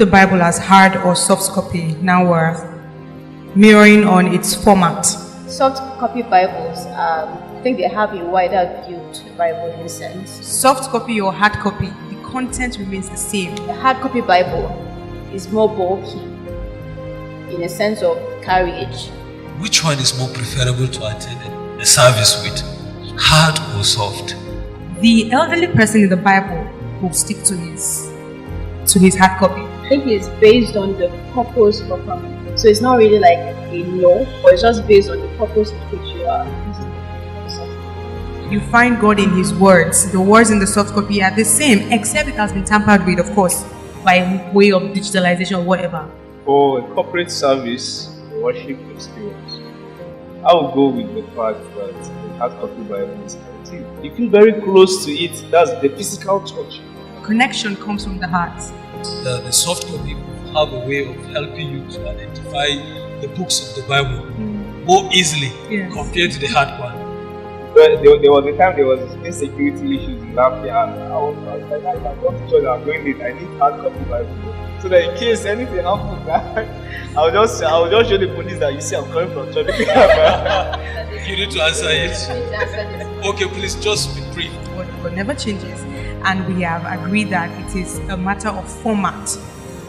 the Bible as hard or soft copy. Now we're mirroring on its format. Soft copy Bibles, I think they have a wider view to the Bible in a sense. Soft copy or hard copy, the content remains the same. The hard copy Bible is more bulky in a sense of carriage. Which one is more preferable to attend a service with, hard or soft? The elderly person in the Bible will stick to his hard copy. I think it's based on the purpose for coming. So it's not really like a no, but it's just based on the purpose of which you are using it. You find God in His words. The words in the soft copy are the same, except it has been tampered with, of course, by way of digitalization or whatever. For a corporate service, worship experience, I will go with the fact that the hard copy Bible is active. You feel very close to it. That's the physical touch. Connection comes from the heart. The soft copy have a way of helping you to identify the books of the Bible more easily compared to the hard one. But there was a time there was insecurity issues in Latvia, and I was like, I don't sure that I'm going late. I need hard copy Bible, so that in case anything happens, I'll just show the police that you see I'm coming from church. You need to answer it. Okay, please just be brief. God never changes, and we have agreed that it is a matter of format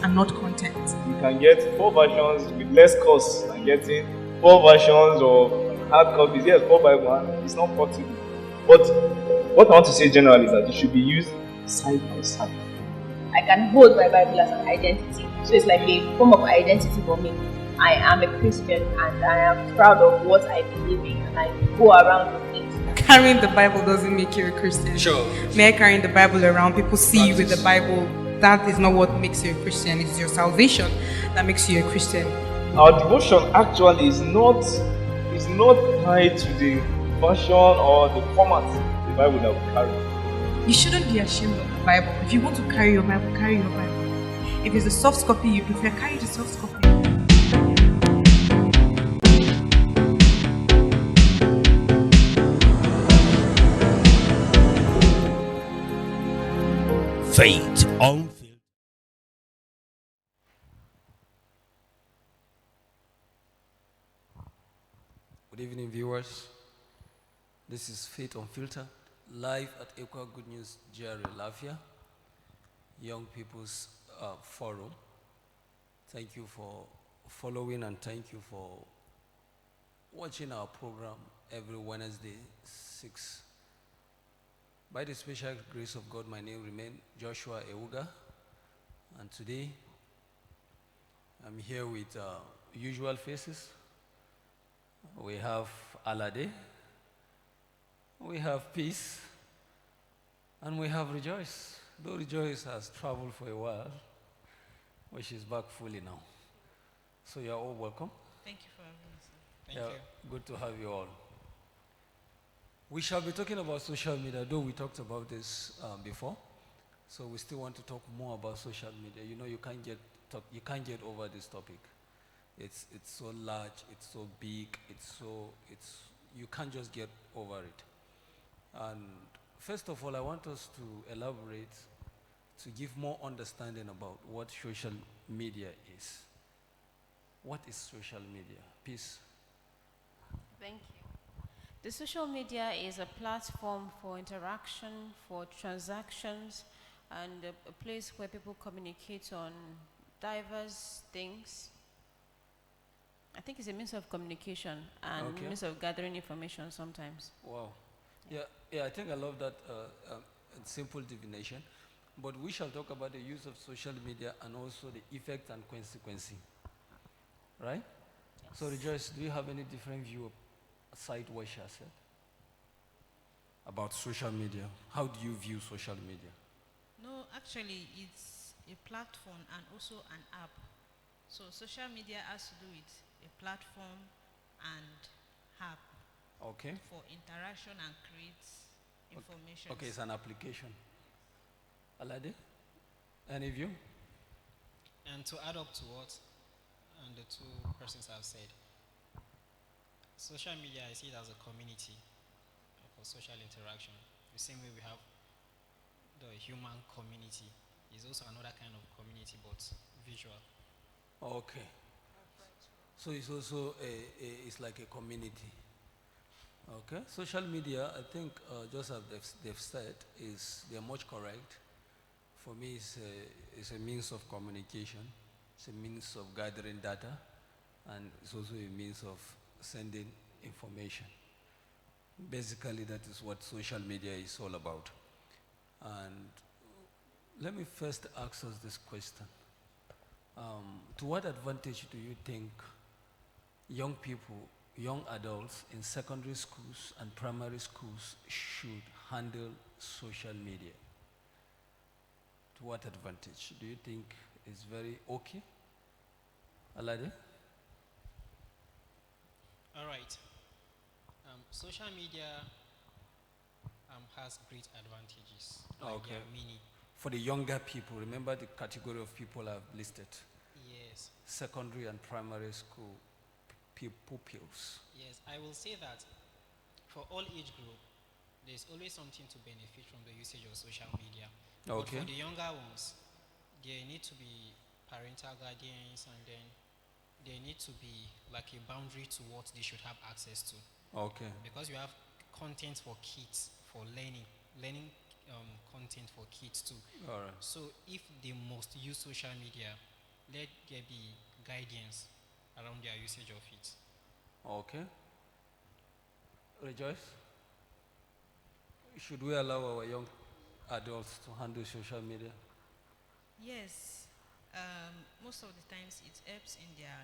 and not content. You can get 4 versions with less cost than getting 4 versions of hard copies. Yes, 4 Bible, it's not possible. But what I want to say generally is that it should be used side by side. I can hold my Bible as an identity. So it's like a form of identity for me. I am a Christian and I am proud of what I believe in, and I go around with it. Carrying the Bible doesn't make you a Christian. Sure. Mere carrying the Bible around, people see you with the Bible. That is not what makes you a Christian. It is your salvation that makes you a Christian. Our devotion actually is not tied to the version or the format of the Bible that we carry. You shouldn't be ashamed of the Bible. If you want to carry your Bible, carry your Bible. If it's a soft copy you prefer, carry the soft copy. Faith Unfiltered. Good evening, viewers. This is Faith Unfiltered, live at Equa Good News GRA Lafia, Young People's Forum. Thank you for following and thank you for watching our program every Wednesday, 6. By the special grace of God, my name remains Joshua Euga, and today I'm here with usual faces. We have Alade, we have Peace, and we have Rejoice. Though Rejoice has traveled for a while, but she's back fully now. So you're all welcome. Thank you for having us. Thank you. Good to have you all. We shall be talking about social media, though we talked about this before. So we still want to talk more about social media. You know, you can't get over this topic. It's so large, it's so big, you can't just get over it. And first of all, I want us to elaborate, to give more understanding about what social media is. What is social media? Peace. Thank you. The social media is a platform for interaction, for transactions, and a place where people communicate on diverse things. I think it's a means of communication and means of gathering information sometimes. Wow. Yeah, I think I love that simple definition. But we shall talk about the use of social media and also the effect and consequence. Right? Yes. So Rejoice, do you have any different view aside what she has said about social media? How do you view social media? No, actually, it's a platform and also an app. So social media has to do with a platform and app. Okay. For interaction and create information. Okay, it's an application. Alade, any view? And to add up to what the two persons have said, social media, I see it as a community for social interaction. The same way we have the human community is also another kind of community, but Okay. So it's also it's like a community. Okay. Social media, I think, just as they've said, is they're much correct. For me, it's a means of communication. It's a means of gathering data, and it's also a means of sending information. Basically, that is what social media is all about. And let me first ask us this question. To what advantage do you think young people, young adults in secondary schools and primary schools should handle social media? To what advantage? Do you think it's very okay? Alade? All right. Social media has great advantages. Like Okay. there are many. For the younger people, remember the category of people I've listed. Yes. Secondary and primary school pupils. Yes, I will say that for all age group, there's always something to benefit from the usage of social media. But Okay. for the younger ones, there need to be parental guardians, and then there need to be like a boundary to what they should have access to. Okay. Because you have content for kids, for learning content for kids too. All right. So if they must use social media, let there be guidance around their usage of it. Okay. Rejoice? Should we allow our young adults to handle social media? Yes, most of the times it helps in their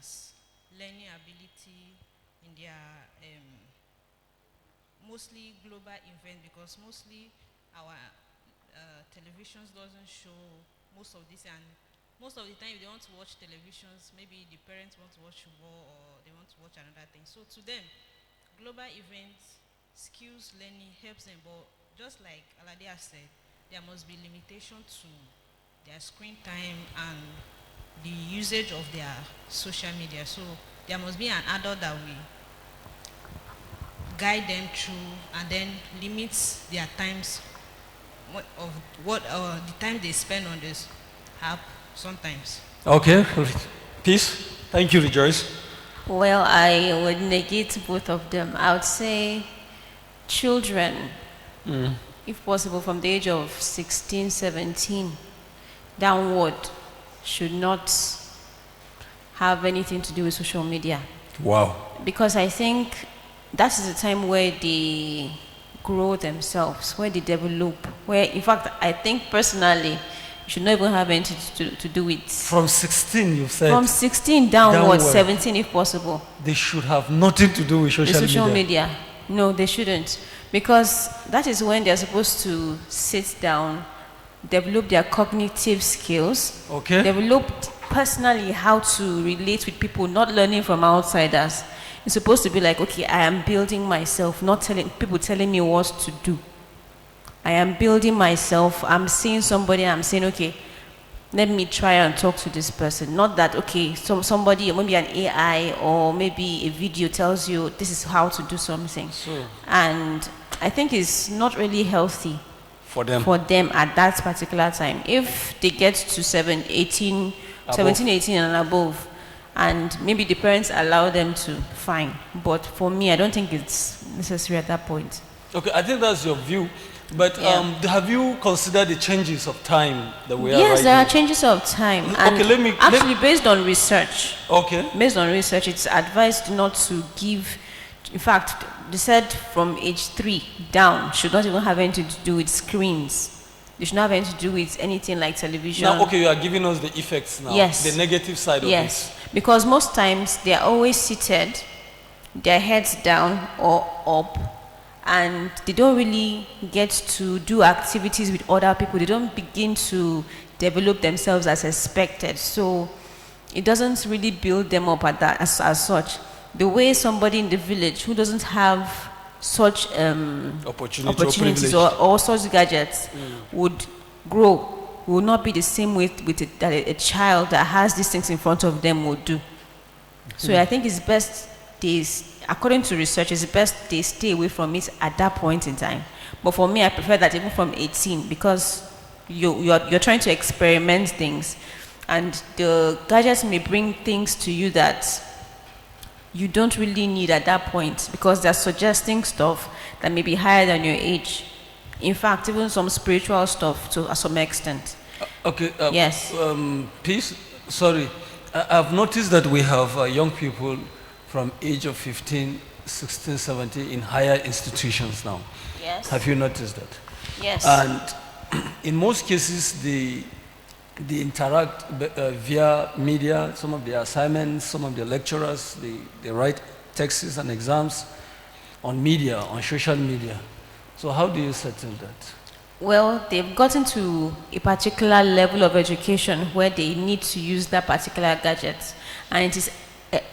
learning ability, in their mostly global event, because mostly our televisions doesn't show most of this, and most of the time if they want to watch televisions, maybe the parents want to watch football or they want to watch another thing. So to them, global events, skills learning helps them, but just like Alade has said, there must be limitation to their screen time and the usage of their social media. So there must be an adult that will guide them through and then limits their times of what the time they spend on this app sometimes. Okay. Peace. Thank you, Rejoice. Well, I would negate both of them. I would say children, if possible, from the age of 16, 17 downward, should not have anything to do with social media. Wow. Because I think that is the time where they grow themselves, where they develop, where, in fact, I think personally, you should not even have anything to do with. From 16, you said. From 16 downward, 17 if possible. They should have nothing to do with social media. No, they shouldn't. Because that is when they're supposed to sit down, develop their cognitive skills, Okay. develop personally how to relate with people, not learning from outsiders. It's supposed to be like, okay, I am building myself, not telling me what to do. I am building myself. I'm seeing somebody, I'm saying, okay, let me try and talk to this person. Not that, okay, somebody, maybe an AI or maybe a video tells you this is how to do something. Sure. And I think it's not really healthy For them. at that particular time. If they get to 17, 18 and above, and maybe the parents allow them to, fine. But for me, I don't think it's necessary at that point. Okay, I think that's your view. But have you considered the changes of time that we are Yes, there right are now? changes of time. Okay, And based on research. Okay. Based on research, it's advised not to give. In fact, they said from age 3 down should not even have anything to do with screens. They should not have anything to do with anything like television. Now, okay, you are giving us the effects now. Yes. The negative side of Yes, it. because most times they are always seated, their heads down or up, and they don't really get to do activities with other people. They don't begin to develop themselves as expected. So it doesn't really build them up at that as such. The way somebody in the village who doesn't have such opportunities or such gadgets would grow will not be the same way that a child that has these things in front of them would do. So I think it's best according to research, it's best they stay away from it at that point in time. But for me, I prefer that even from 18, because you're trying to experiment things. And the gadgets may bring things to you that you don't really need at that point because they're suggesting stuff that may be higher than your age. In fact, even some spiritual stuff to some extent. Okay. Yes. Peace. Sorry. I've noticed that we have young people from age of 15, 16, 17 in higher institutions now. Yes. Have you noticed that? Yes. And in most cases, they interact via media, some of the assignments, some of the lecturers, they write texts and exams on media, on social media. So how do you settle that? Well, they've gotten to a particular level of education where they need to use that particular gadget. And it is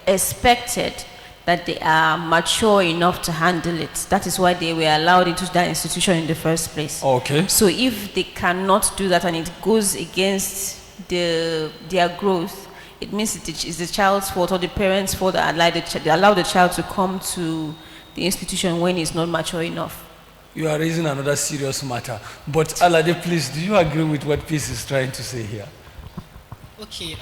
expected that they are mature enough to handle it. That is why they were allowed into that institution in the first place. Okay. So if they cannot do that and it goes against their growth, it means it's the child's fault or the parents' fault that they allow the child to come to the institution when he's not mature enough. You are raising another serious matter. But Alade, please, do you agree with what Peace is trying to say here? Okay,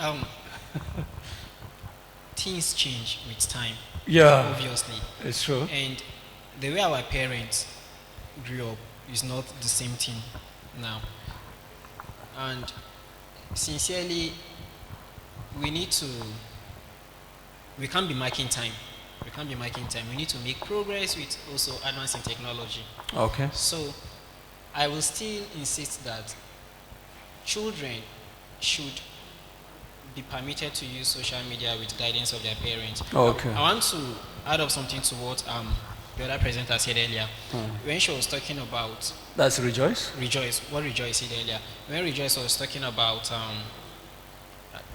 things change with time. Yeah. Obviously. It's true. And the way our parents grew up is not the same thing now. And sincerely, we can't be marking time. We can't be marking time. We need to make progress with also advancing technology. Okay. So I will still insist that children should be permitted to use social media with guidance of their parents. Okay. I want to add up something to what the other presenter said earlier. When she was talking about... That's Rejoice? Rejoice. What Rejoice said earlier. When Rejoice was talking about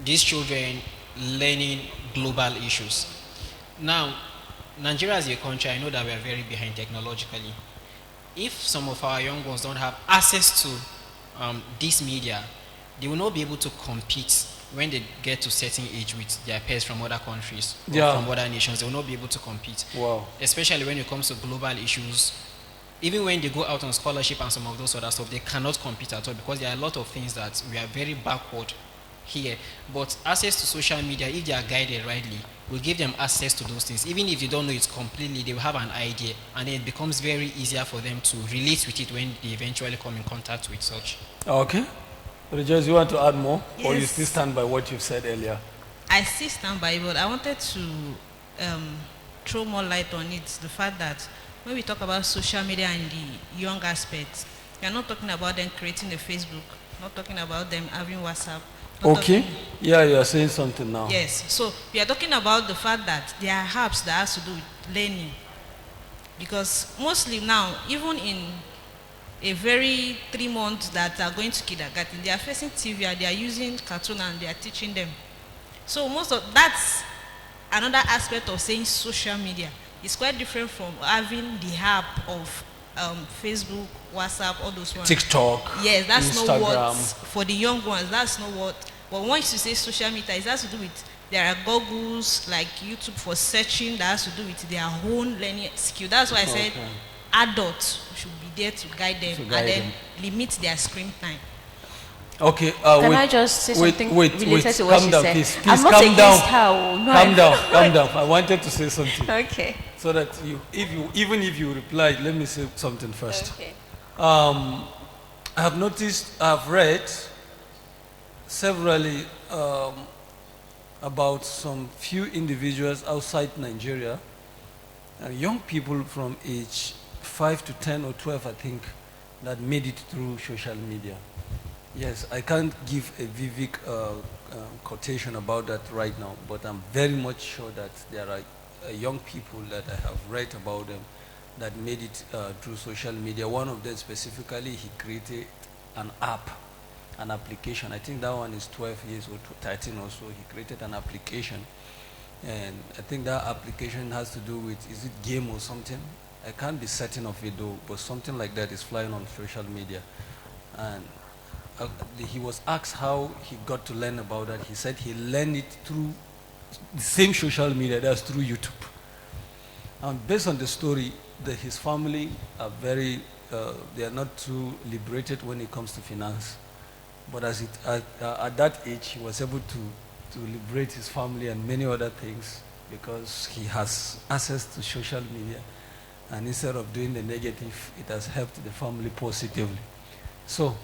these children learning global issues. Now, Nigeria as a country, I know that we are very behind technologically. If some of our young ones don't have access to this media, they will not be able to compete when they get to certain age with their peers from other countries or from other nations. They will not be able to compete. Wow. Especially when it comes to global issues. Even when they go out on scholarship and some of those other stuff, they cannot compete at all because there are a lot of things that we are very backward here. But access to social media, if they are guided rightly, will give them access to those things. Even if they don't know it completely, they will have an idea, and then it becomes very easier for them to relate with it when they eventually come in contact with such. Okay. Rejoice, you want to add more? Yes. Or you still stand by what you've said earlier? I still stand by it, but I wanted to throw more light on it. The fact that when we talk about social media and the young aspects, we are not talking about them creating a Facebook, not talking about them having WhatsApp. Okay. Yeah, you are saying something now. Yes. So we are talking about the fact that there are apps that has to do with learning. Because mostly now, even in a very 3 months that are going to kindergarten, they are facing TV and they are using cartoon and they are teaching them. So that's another aspect of saying social media. It's quite different from having the app of Facebook, WhatsApp, all those ones. TikTok, yes, that's Instagram. not what, for the young ones, that's not what. But once you say social media, it has to do with, there are goggles like YouTube for searching that has to do with their own learning skill. That's why I said adults should be there to guide them then limit their screen time. Okay. Can I just say something related to what she said? Please, I'm not against her. No, calm down. I wanted to say something. Okay. So that even if you reply, let me say something first. Okay. I have noticed, I have read severally about some few individuals outside Nigeria, young people from age 5 to 10 or 12, I think, that made it through social media. Yes, I can't give a vivid quotation about that right now, but I'm very much sure that there are young people that I have read about them that made it through social media. One of them specifically, he created an app, an application. I think that one is 12 years or 13 or so. He created an application, and I think that application has to do with, is it game or something? I can't be certain of it though, but something like that is flying on social media. And he was asked how he got to learn about that. He said he learned it through the same social media, that's through YouTube. And based on the story, his family are very, they are not too liberated when it comes to finance. But at that age, he was able to liberate his family and many other things because he has access to social media. And instead of doing the negative, it has helped the family positively. So,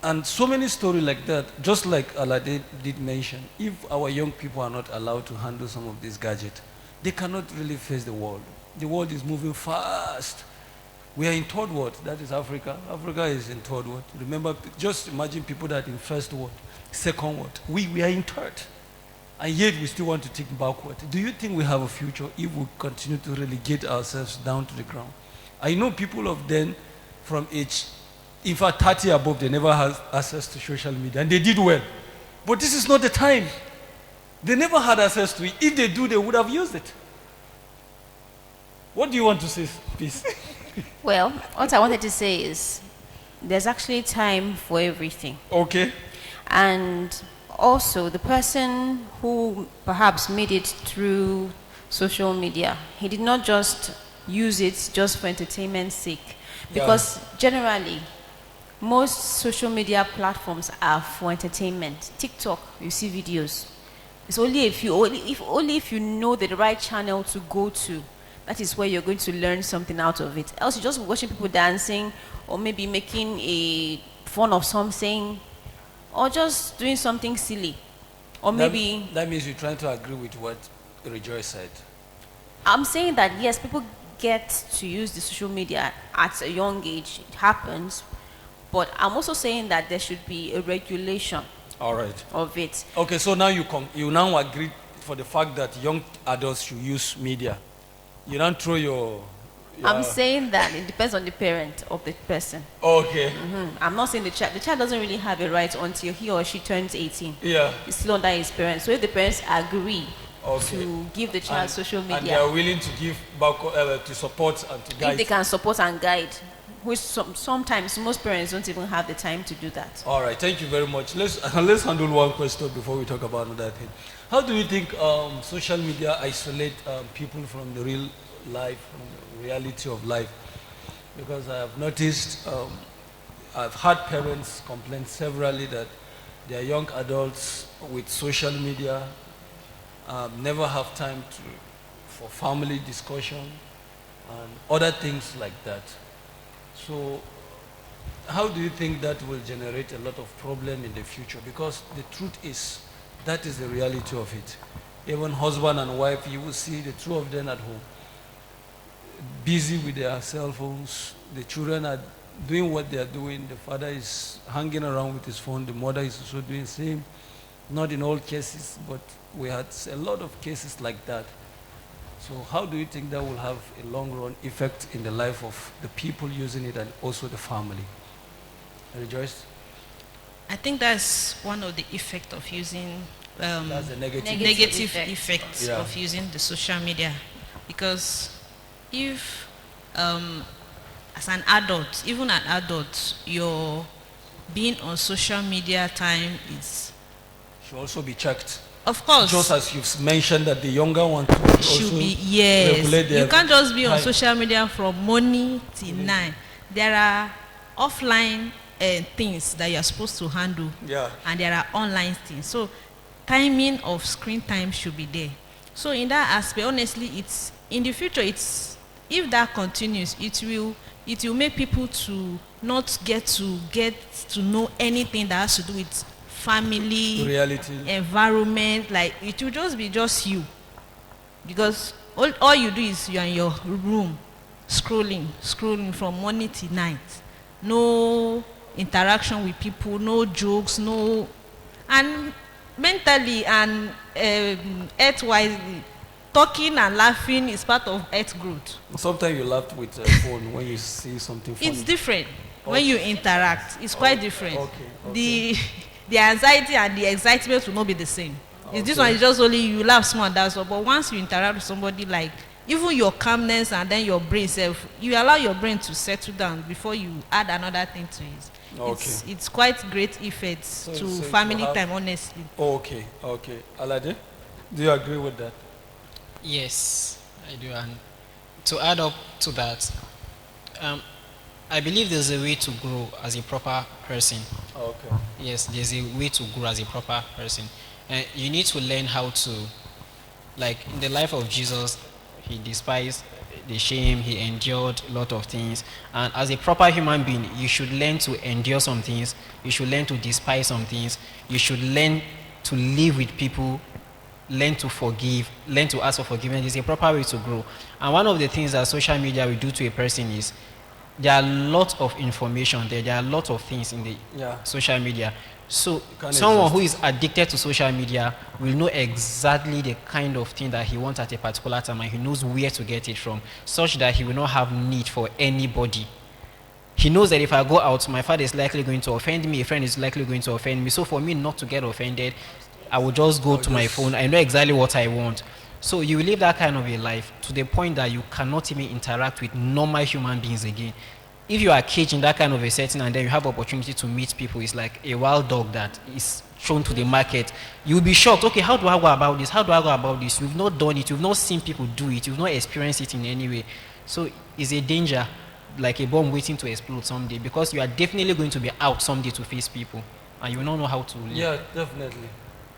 and so many stories like that, just like Alade did mention, if our young people are not allowed to handle some of these gadgets, they cannot really face the world. The world is moving fast. We are in third world, that is Africa. Africa is in third world. Remember, just imagine people that in first world, second world. We are in third. And yet we still want to take backward. Do you think we have a future if we continue to relegate ourselves down to the ground? I know people of then from age, in fact 30 above, they never had access to social media and they did well. But this is not the time. They never had access to it. If they do, they would have used it. What do you want to say, please? Well, what I wanted to say is there's actually time for everything. Okay. And also, the person who perhaps made it through social media, he did not just use it just for entertainment's sake. Because generally, most social media platforms are for entertainment. TikTok, you see videos. It's only if you know the right channel to go to, that is where you're going to learn something out of it. Else you're just watching people dancing or maybe making a fun of something or just doing something silly. Or maybe... That means you're trying to agree with what Rejoice said. I'm saying that, yes, people get to use the social media at a young age. It happens. But I'm also saying that there should be a regulation of it. Okay, so now you now agree for the fact that young adults should use media. You don't throw your... I'm saying that it depends on the parent of the person. Okay. I'm not saying the child. The child doesn't really have a right until he or she turns 18. Yeah. It's still under his parents. So if the parents agree to give the child social media, and they are willing to give back to support and to guide. if they can support and guide, which sometimes most parents don't even have the time to do that. All right, thank you very much. Let's handle one question before we talk about another thing. How do you think social media isolate people from the real life, from the reality of life? Because I have noticed, I've had parents complain severally that their young adults with social media never have time for family discussion and other things like that. So how do you think that will generate a lot of problem in the future? Because the truth is, that is the reality of it. Even husband and wife, you will see the two of them at home, busy with their cell phones. The children are doing what they are doing. The father is hanging around with his phone. The mother is also doing the same. Not in all cases, but we had a lot of cases like that. So how do you think that will have a long-run effect in the life of the people using it and also the family? Rejoice? I think that's one of the effects of using that's a negative effects of using the social media. Because if as an adult, even an adult, your being on social media time is should also be checked. Of course. Just as you've mentioned that the younger one should be, yes. You can't just be on social media from morning till 9. There are offline things that you're supposed to handle. Yeah. And there are online things. So timing of screen time should be there. So in that aspect, honestly, it's in the future, it's if that continues, it will make people to not get to know anything that has to do with family, reality, environment. Like it will just be just you, because all you do is you're in your room scrolling from morning till night. No interaction with people, no jokes, no, and mentally and earth-wise, talking and laughing is part of earth growth. Sometimes you laugh with a phone when you see something funny. It's different when you interact. It's quite different. The anxiety and the excitement will not be the same. This one is just only you laugh small, that's all. But once you interact with somebody, like even your calmness and then your brain self, you allow your brain to settle down before you add another thing to it. It's quite great effects to family time, honestly. Okay. Alade, do you agree with that? Yes, I do. And to add up to that, I believe there's a way to grow as a proper person. Okay. Yes, there's a way to grow as a proper person. And you need to learn how to, like in the life of Jesus, he despised the shame, he endured a lot of things. And as a proper human being, you should learn to endure some things, you should learn to despise some things, you should learn to live with people, learn to forgive, learn to ask for forgiveness. It's a proper way to grow. And one of the things that social media will do to a person is there are lots of information there. There are lots of things in the social media. So someone who is addicted to social media will know exactly the kind of thing that he wants at a particular time, and he knows where to get it from, such that he will not have need for anybody. He knows that if I go out, my father is likely going to offend me, a friend is likely going to offend me. So for me not to get offended, I will just go to my phone. I know exactly what I want. So you live that kind of a life to the point that you cannot even interact with normal human beings again. If you are caged in that kind of a setting and then you have opportunity to meet people, it's like a wild dog that is shown to the market. You'll be shocked. Okay, how do I go about this? How do I go about this? You've not done it. You've not seen people do it. You've not experienced it in any way. So it's a danger, like a bomb waiting to explode someday, because you are definitely going to be out someday to face people and you will not know how to live. Yeah, definitely.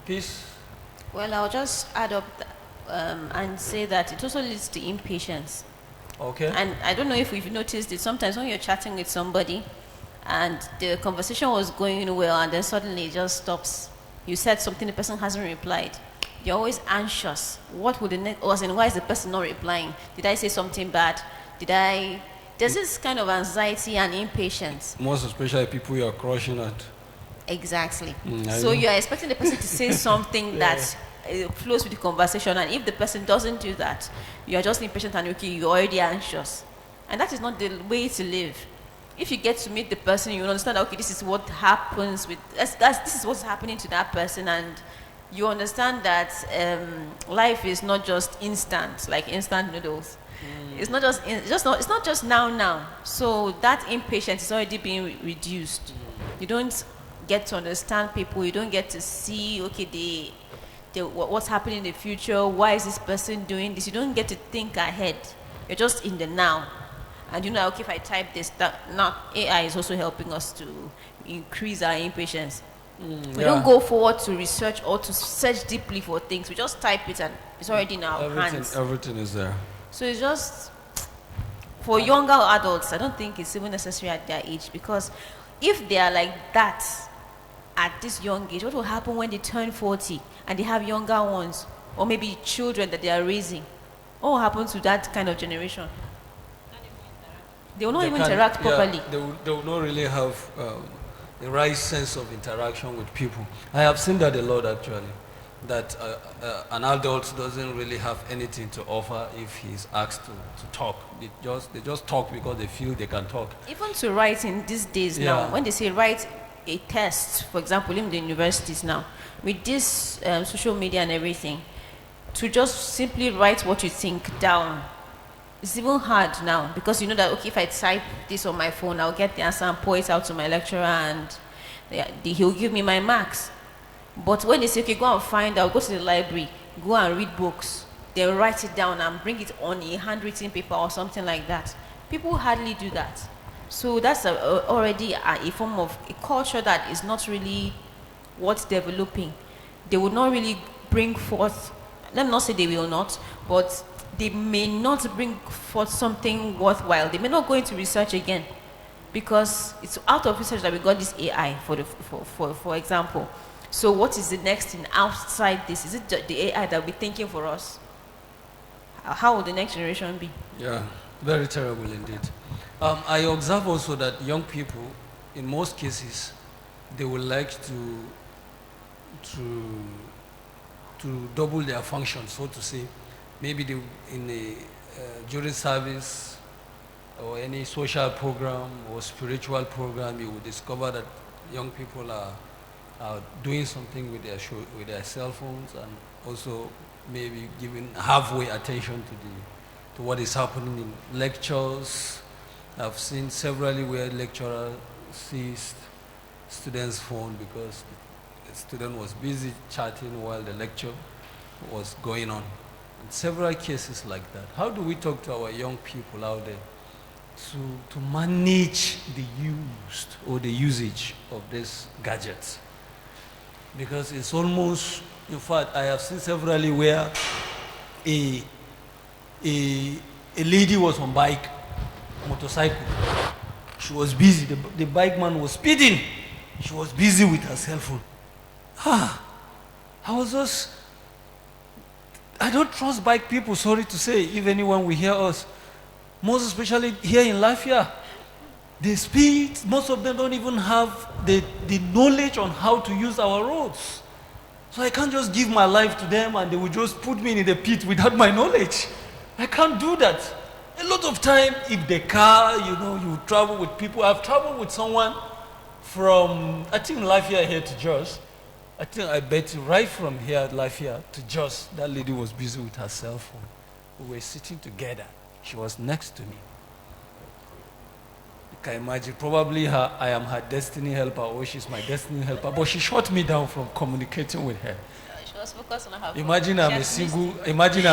Peace. Well, I'll just add up and say that it also leads to impatience. Okay. And I don't know if you've noticed it. Sometimes when you're chatting with somebody and the conversation was going well and then suddenly it just stops. You said something, the person hasn't replied. You're always anxious. What would the next, or why is the person not replying? Did I say something bad? There's this kind of anxiety and impatience. Most especially people you are crushing at. Exactly. So you're expecting the person to say something that flows with the conversation, and if the person doesn't do that, you're just impatient and okay, you're already anxious. And that is not the way to live. If you get to meet the person, you understand that, okay, this is what happens with, this is what's happening to that person, and you understand that life is not just instant, like instant noodles. It's not just, it's not just now. So that impatience is already being reduced. You don't get to understand people. You don't get to see, okay, what's happening in the future. Why is this person doing this? You don't get to think ahead. You're just in the now. And you know, okay, if I type this, that now AI is also helping us to increase our impatience. We don't go forward to research or to search deeply for things. We just type it and it's already in our hands. Everything is there. So it's just, for younger adults, I don't think it's even necessary at their age, because if they are like that at this young age, what will happen when they turn 40 and they have younger ones, or maybe children that they are raising? What will happen to that kind of generation? They will not even interact properly. They will not really have the right sense of interaction with people. I have seen that a lot actually, that an adult doesn't really have anything to offer if he's asked to talk. They just talk because they feel they can talk. Even to write in these days now, when they say write a test, for example, in the universities now, with this social media and everything, to just simply write what you think down, it's even hard now, because you know that, okay, if I type this on my phone, I'll get the answer and point it out to my lecturer and he'll give me my marks. But when they say, okay, go and find out, go to the library, go and read books, they'll write it down and bring it on a handwritten paper or something like that. People hardly do that. So that's already a form of a culture that is not really what's developing. They will not really bring forth, let me not say they will not, but they may not bring forth something worthwhile. They may not go into research again, because it's out of research that we got this AI, for example. So what is the next thing outside this? Is it the AI that will be thinking for us? How will the next generation be? Yeah, very terrible indeed. I observe also that young people, in most cases, they would like to double their function, so to say. Maybe during service or any social program or spiritual program, you will discover that young people are doing something with their cell phones, and also maybe giving halfway attention to what is happening in lectures. I've seen severally where lecturers seized students' phone because the student was busy chatting while the lecture was going on. And several cases like that. How do we talk to our young people out there to manage the usage of this gadget. Because it's almost, in fact, I have seen severally where a lady was on bike, motorcycle. She was busy. The bike man was speeding. She was busy with her cell phone. I don't trust bike people, sorry to say, if anyone will hear us. Most especially here in Lafia. They speed, most of them don't even have the knowledge on how to use our roads. So I can't just give my life to them and they will just put me in the pit without my knowledge. I can't do that. A lot of time, if the car, you travel with people. I've traveled with someone from, I think, Lafia here to Jos. I bet right from here, Lafia to Jos, that lady was busy with her cell phone. We were sitting together. She was next to me. You can imagine, probably I am her destiny helper or she's my destiny helper, but she shut me down from communicating with her. She was focused on her Imagine I'm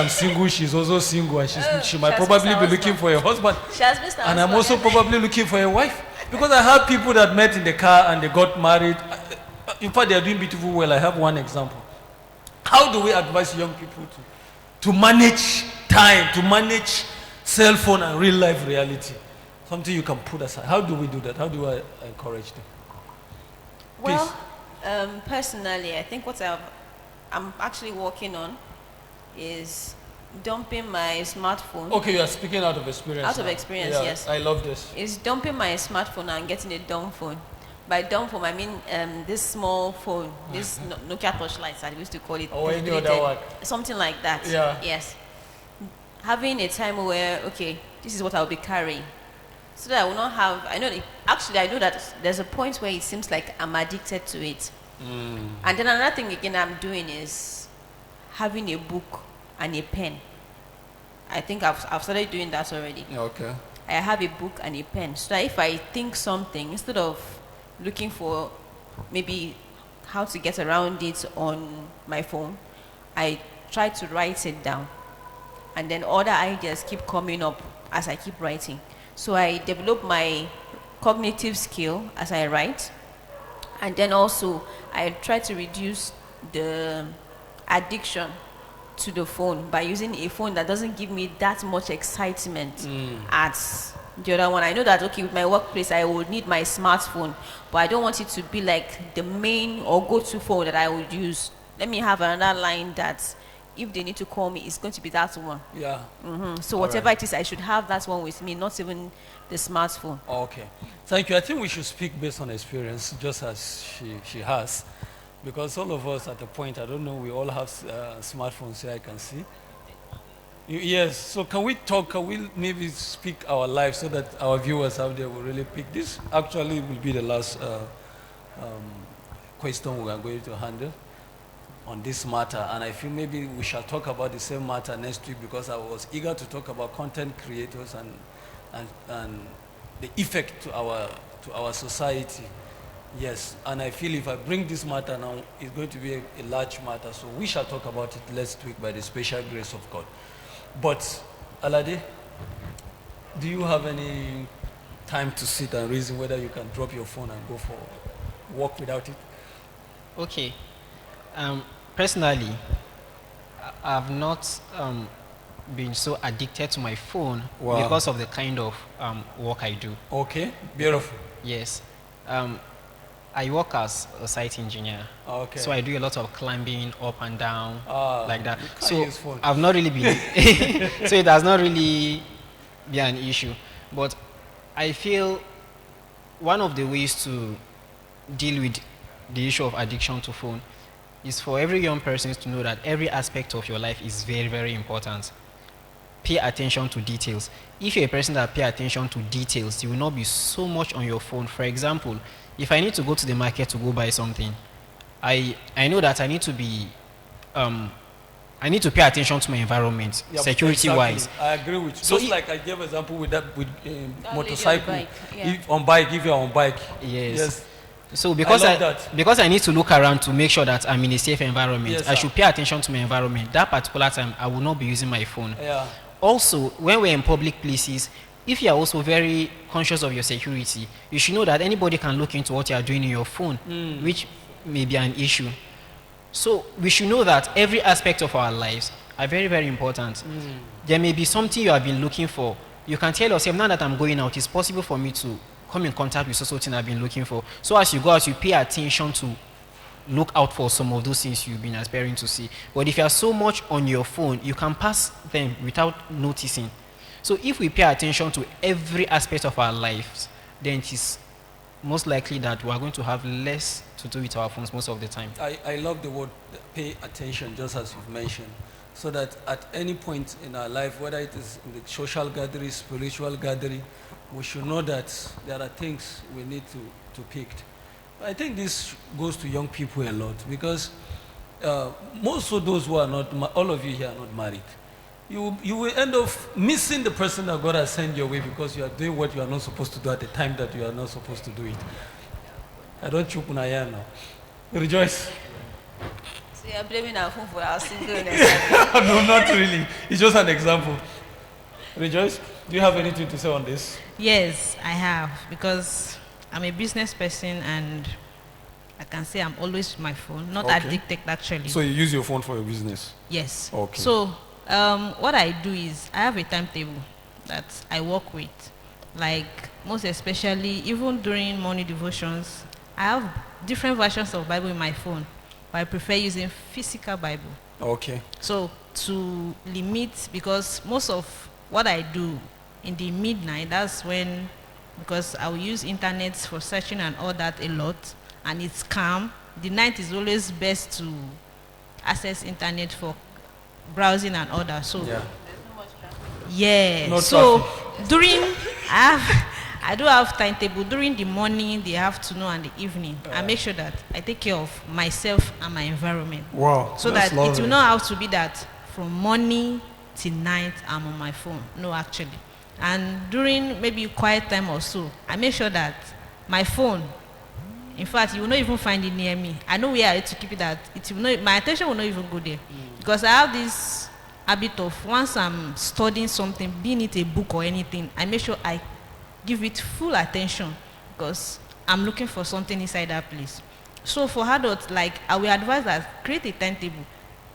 single, she's also single, and she might probably be looking for a husband. She has missed her and I'm husband. also probably looking for a wife. Because I have people that met in the car and they got married. In fact, they are doing beautiful well. I have one example. How do we advise young people to manage time, to manage cell phone and real life reality? Something you can put aside. How do we do that? How do I encourage them? Well, personally, I think what I'm actually working on is dumping my smartphone. Okay, you are speaking out of experience. Out of experience, yeah, yes. I love this. Is dumping my smartphone and getting a dumb phone. By dumb phone, I mean this small phone, this Nokia touchlights, I used to call it. Or any other one. Something like that. Yeah. Yes. Having a time where, okay, this is what I'll be carrying. So that I will not have, I know that there's a point where it seems like I'm addicted to it. And then another thing again I'm doing is having a book and a pen. I think I've started doing that already. Okay. I have a book and a pen. So that if I think something, instead of looking for maybe how to get around it on my phone, I try to write it down. And then other ideas keep coming up as I keep writing. So I develop my cognitive skill as I write. And then also I try to reduce the addiction to the phone by using a phone that doesn't give me that much excitement as the other one. I know that, okay, with my workplace, I would need my smartphone, but I don't want it to be like the main or go-to phone that I would use. Let me have another line that if they need to call me, it's going to be that one. Yeah. So whatever it is, I should have that one with me, not even the smartphone. Okay. Thank you. I think we should speak based on experience, just as she has. Because all of us at a point, I don't know, we all have smartphones here, I can see. Yes, so can we maybe speak our lives so that our viewers out there will really pick this? Actually, will be the last question we are going to handle on this matter. And I feel maybe we shall talk about the same matter next week because I was eager to talk about content creators and the effect to our society. Yes, and I feel if I bring this matter now, it's going to be a large matter. So we shall talk about it next week by the special grace of God. But, Alade, do you have any time to sit and reason whether you can drop your phone and go for a walk without it? Okay. Personally, I've not been so addicted to my phone because of the kind of work I do. Okay, beautiful. Yes. I work as a site engineer. Okay. So I do a lot of climbing up and down like that. So use phone. I've not really been so it has not really been an issue. But I feel one of the ways to deal with the issue of addiction to phone is for every young person to know that every aspect of your life is very, very important. Pay attention to details. If you're a person that pay attention to details, you will not be so much on your phone. For example, if I need to go to the market to go buy something, I know that I need to be I need to pay attention to my environment, security-wise. Exactly. I agree with you. So just like I gave example with motorcycle. Bike, yeah. If you're on bike. Yes. So because I need to look around to make sure that I'm in a safe environment, yes, I should pay attention to my environment. That particular time, I will not be using my phone. Yeah. Also, when we're in public places, if you are also very conscious of your security, you should know that anybody can look into what you are doing in your phone, which may be an issue. So we should know that every aspect of our lives are very, very important. There may be something you have been looking for. You can tell yourself, now that I'm going out, it's possible for me to come in contact with something I've been looking for. So as you go out, you pay attention to look out for some of those things you've been aspiring to see. But if you are so much on your phone, you can pass them without noticing. So if we pay attention to every aspect of our lives, then it is most likely that we are going to have less to do with our phones most of the time. I love the word pay attention, just as you've mentioned, so that at any point in our life, whether it is in the social gathering, spiritual gathering, we should know that there are things we need to pick. I think this goes to young people a lot, because most of those who are not, all of you here are not married. You will end up missing the person that God has sent your way because you are doing what you are not supposed to do at the time that you are not supposed to do it. I don't choke now. Rejoice. So you're blaming our phone for our singleness. No, not really. It's just an example. Rejoice, do you have anything to say on this? Yes, I have, because I'm a business person and I can say I'm always with my phone, not addicted actually. So you use your phone for your business? Yes. Okay. So what I do is I have a timetable that I work with. Like most especially, even during morning devotions, I have different versions of Bible in my phone, but I prefer using physical Bible. Okay. So to limit, because most of what I do in the midnight, that's when, because I will use internet for searching and all that a lot, and it's calm. The night is always best to access internet for browsing and all that. So yeah. So during I do have timetable during the morning, the afternoon, and the evening. I make sure that I take care of myself and my environment. Wow. So that it will not have to be that from morning till night I'm on my phone. No, actually. And during maybe quiet time or so, I make sure that my phone, in fact, you will not even find it near me. I know where I need to keep it at. It will not, my attention will not even go there. Because I have this habit of, once I'm studying something, being it a book or anything, I make sure I give it full attention because I'm looking for something inside that place. So for adults, like, I will advise that create a timetable.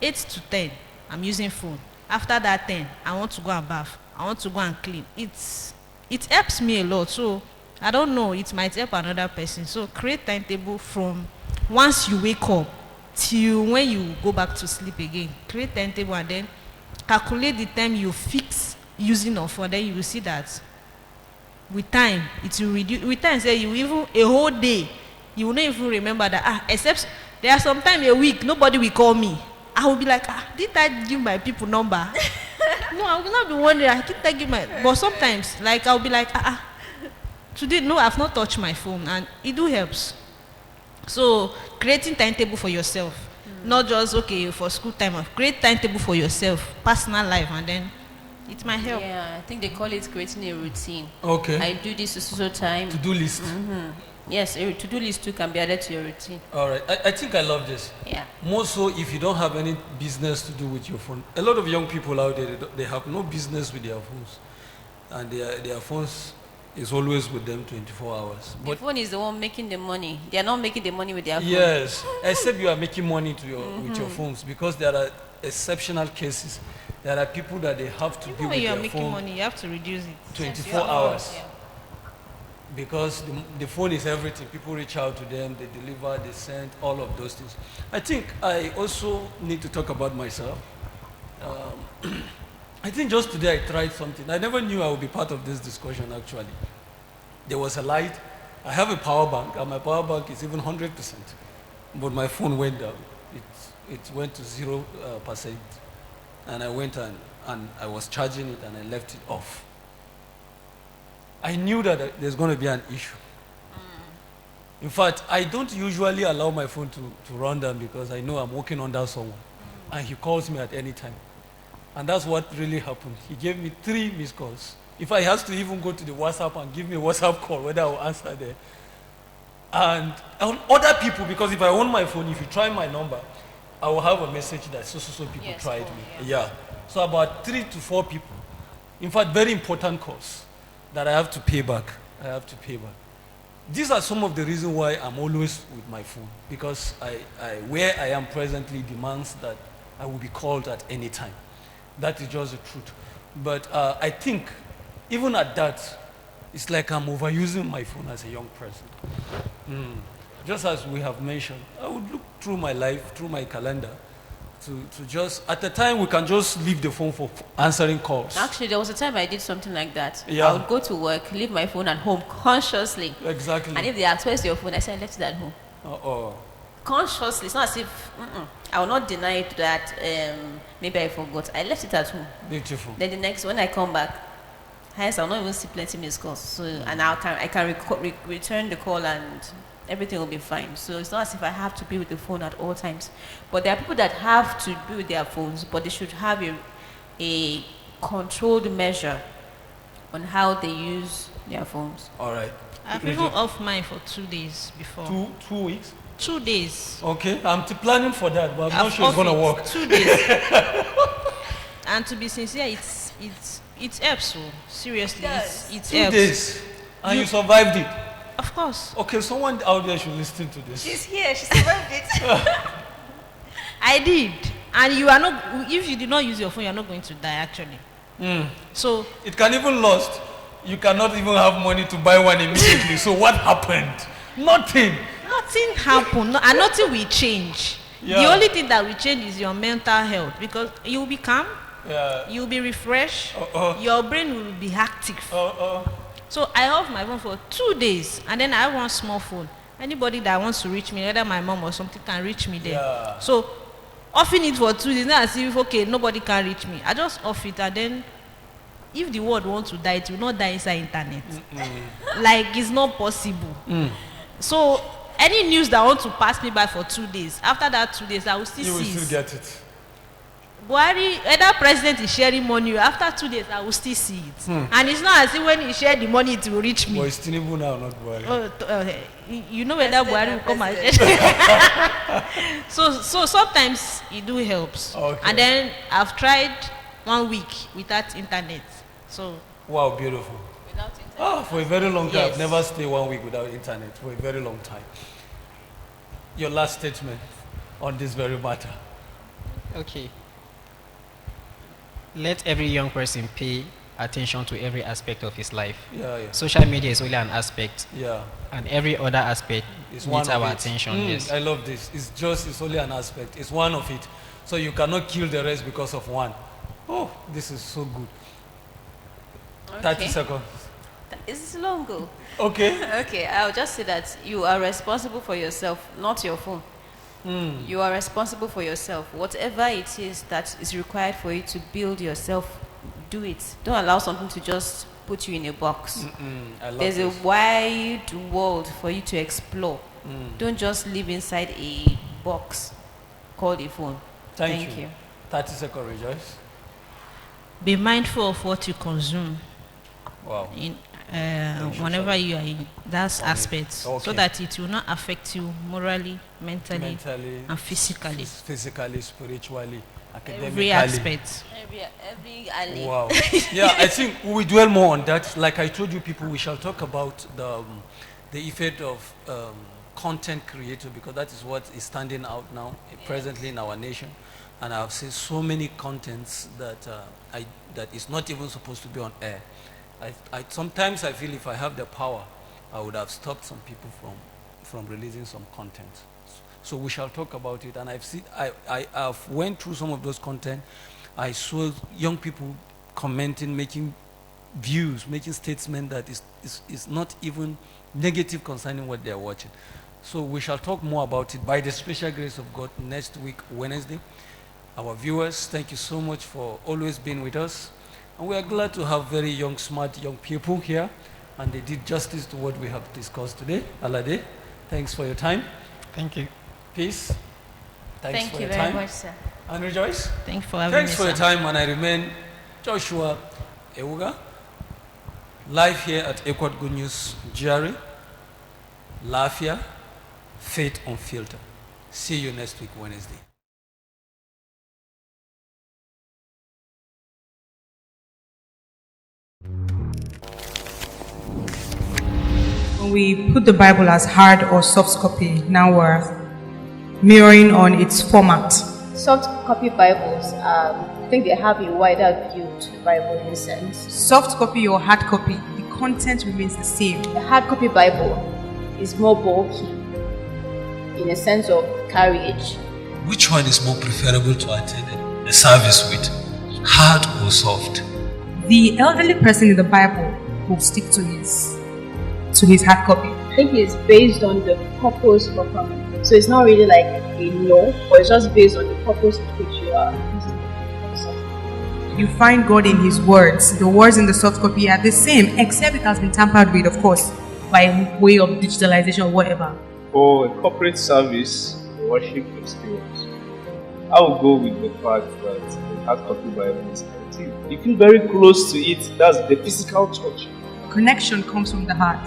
8 to 10, I'm using phone. After that 10, I want to go and bath. I want to go and clean. It helps me a lot. So I don't know, it might help another person. So create timetable from once you wake up till when you go back to sleep again. Create timetable and then calculate the time you fix using of phone. Then you will see that with time it will reduce. With time, say you even a whole day, you will not even remember that. Except there are sometimes a week nobody will call me. I will be like, did I give my people number? No, I will not be wondering. I keep taking my. But sometimes, like, I'll be like, today, no, I've not touched my phone, and it do helps. So creating timetable for yourself, not just okay for school time. Create timetable for yourself, personal life, and then it might help. Yeah, I think they call it creating a routine. Okay. I do this so time. To-do list. Yes, a to-do list too can be added to your routine. All right. I think I love this. Yeah. More so if you don't have any business to do with your phone. A lot of young people out there, they have no business with their phones. And their phones is always with them 24 hours. The phone is the one making the money. They are not making the money with their phone. Yes. Except you are making money to with your phones, because there are exceptional cases. There are people that they have to be with their phone. When you are making money, you have to reduce it. 24 hours. Yeah. Because the phone is everything. People reach out to them, they deliver, they send, all of those things. I think I also need to talk about myself. I think just today I tried something. I never knew I would be part of this discussion actually. There was a light. I have a power bank, and my power bank is even 100%. But my phone went down. It went to 0%. And I went and I was charging it and I left it off. I knew that there's going to be an issue. In fact, I don't usually allow my phone to run down because I know I'm working under someone. And he calls me at any time. And that's what really happened. He gave me 3 missed calls. If I has to even go to the WhatsApp and give me a WhatsApp call, whether I will answer there. And on other people, because if I own my phone, if you try my number, I will have a message that so people tried me. Yeah. So about 3 to 4 people. In fact, very important calls. that I have to pay back. I have to pay back. These are some of the reasons why I'm always with my phone, because where I am presently demands that I will be called at any time. That is just the truth. But I think even at that, it's like I'm overusing my phone as a young person. Just as we have mentioned, I would look through my life, through my calendar, to just, at the time we can just leave the phone for answering calls. Actually, there was a time I did something like that. Yeah. I would go to work, leave my phone at home consciously. Exactly. And if they ask, where's your phone? I said, I left it at home. Uh-oh. Consciously. It's not as if, I will not deny it that maybe I forgot. I left it at home. Beautiful. Then the next, when I come back, hence I'll not even see plenty missed calls. So, and I can return the call and everything will be fine. So it's not as if I have to be with the phone at all times. But there are people that have to be with their phones, but they should have a controlled measure on how they use their phones. All right. I've even off mine for 2 days before. 2 weeks? 2 days. Okay, I'm planning for that, but I'm not sure it's off going to it work. 2 days. And to be sincere, it helps. So seriously, it 2 helps. days, and you survived it. Of course. Okay, someone out there should listen to this. She's here. She survived it. I did, and you are not. If you did not use your phone, you are not going to die. Actually. So it can even lost. You cannot even have money to buy one immediately. So what happened? Nothing. Nothing happened, and nothing will change. Yeah. The only thing that will change is your mental health, because you will be calm, you will be refreshed, your brain will be active. So I off my phone for 2 days, and then I have one small phone. Anybody that wants to reach me, whether my mom or something, can reach me there. Yeah. So offing it for 2 days, not as if okay, nobody can reach me. I just off it, and then if the world wants to die, it will not die inside internet. Like it's not possible. So any news that want to pass me by for 2 days, after that 2 days, I will still see it. You will still get it. Buhari, either president is sharing money, after 2 days, I will still see it. And it's not as if when he share the money, it will reach me. But it's Tinubu now, not Buhari. You know whether Buhari will come and share. So sometimes it do helps. Okay. And then I've tried 1 week without internet. So Wow, beautiful. Without internet. For a very long time. Yes. I've never stayed 1 week without internet. For a very long time. Your last statement on this very matter. Okay. Let every young person pay attention to every aspect of his life. Yeah. Social media is only an aspect, Yeah. and every other aspect It's needs one of our it. attention. Yes. I love this. It's only an aspect. It's one of it. So you cannot kill the rest because of one. Oh, this is so good. 30 seconds. It's long ago. Okay. Okay, I'll just say that you are responsible for yourself, not your phone. You are responsible for yourself. Whatever it is that is required for you to build yourself, do it. Don't allow something to just put you in a box. I love There's this. a wide world for you to explore. Don't just live inside a box called a phone. Thank you. 30 seconds, Rejoice. be mindful of what you consume. Wow. Whenever you are in that aspect, so Okay. that it will not affect you morally, mentally, and physically. Physically, spiritually, academically. Every aspect. Every alley. Wow. Yeah, I think we will dwell more on that. Like I told you people, we shall talk about the effect of content creator, because that is what is standing out now presently in our nation. And I've seen so many contents that that is not even supposed to be on air. Sometimes I feel if I have the power, I would have stopped some people from releasing some content. So we shall talk about it. And I've went through some of those content. I saw young people commenting, making views, making statements that is not even negative concerning what they're watching. So we shall talk more about it by the special grace of God next week, Wednesday. Our viewers, thank you so much for always being with us. And we are glad to have very young, smart young people here. And they did justice to what we have discussed today. Alade, thanks for your time. Thank you. Peace. Thanks Thank for you your very time. much, sir. And Rejoice. Thanks for having me. Thanks for your time, and I remain Joshua Ewuga, live here at Equad Good News GRA, Lafia, Faith Unfiltered. See you next week, Wednesday. We put the Bible as hard or soft copy. Now we're mirroring on its format. Soft copy Bibles, I think they have a wider view to the Bible in a sense. Soft copy or hard copy, the content remains the same. The hard copy Bible is more bulky in a sense of carriage. Which one is more preferable to attend a service with? Hard or soft? The elderly person in the Bible will stick to his hard copy. I think it's based on the purpose for coming. So it's not really like a no, but it's just based on the purpose of which you are using it. You find God in His words. The words in the soft copy are the same, except it has been tampered with, of course, by way of digitalization or whatever. For a corporate service, a worship experience, I would go with the fact that the hard copy Bible is active. You feel very close to it. That's the physical touch. Connection comes from the heart.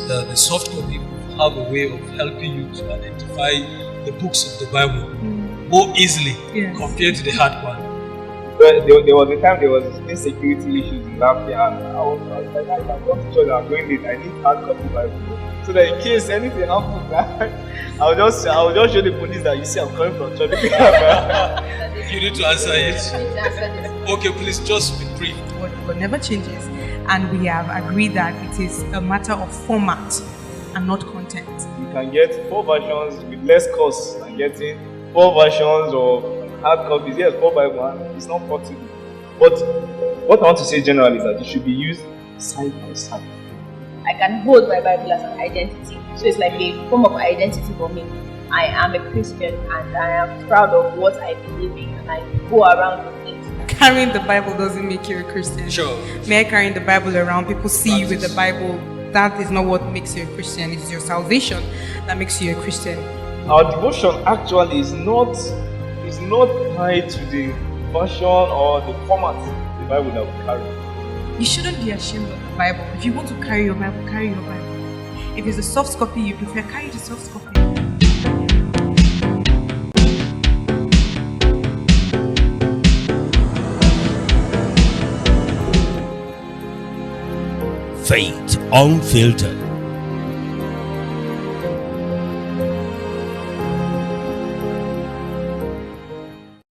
The soft copy have a way of helping you to identify the books of the Bible more easily compared to the hard one. But there was a time there was insecurity issues in Lafayette, and I was like, if I'm going to church, I'm going late. I need hard copy Bible, so that in case anything happens, I'll just show the police that you see I'm coming from church. You need to answer it. Okay, please just be brief. God never changes, and we have agreed that it is a matter of format and not content. You can get 4 versions with less cost than getting 4 versions of hard copies. Yes, 4 Bible, and it's not possible. But what I want to say generally is that it should be used side by side. I can hold my Bible as an identity. So it's like a form of identity for me. I am a Christian and I am proud of what I believe in, and I go around with it. Carrying the Bible doesn't make you a Christian. Sure. Mere carrying the Bible around, people see you with the Bible. That is not what makes you a Christian. It's your salvation that makes you a Christian. Our devotion actually is not tied to the version or the format the Bible that we carry. You shouldn't be ashamed of the Bible. If you want to carry your Bible, carry your Bible. If it's a soft copy you prefer, carry the soft copy. Faith Unfiltered.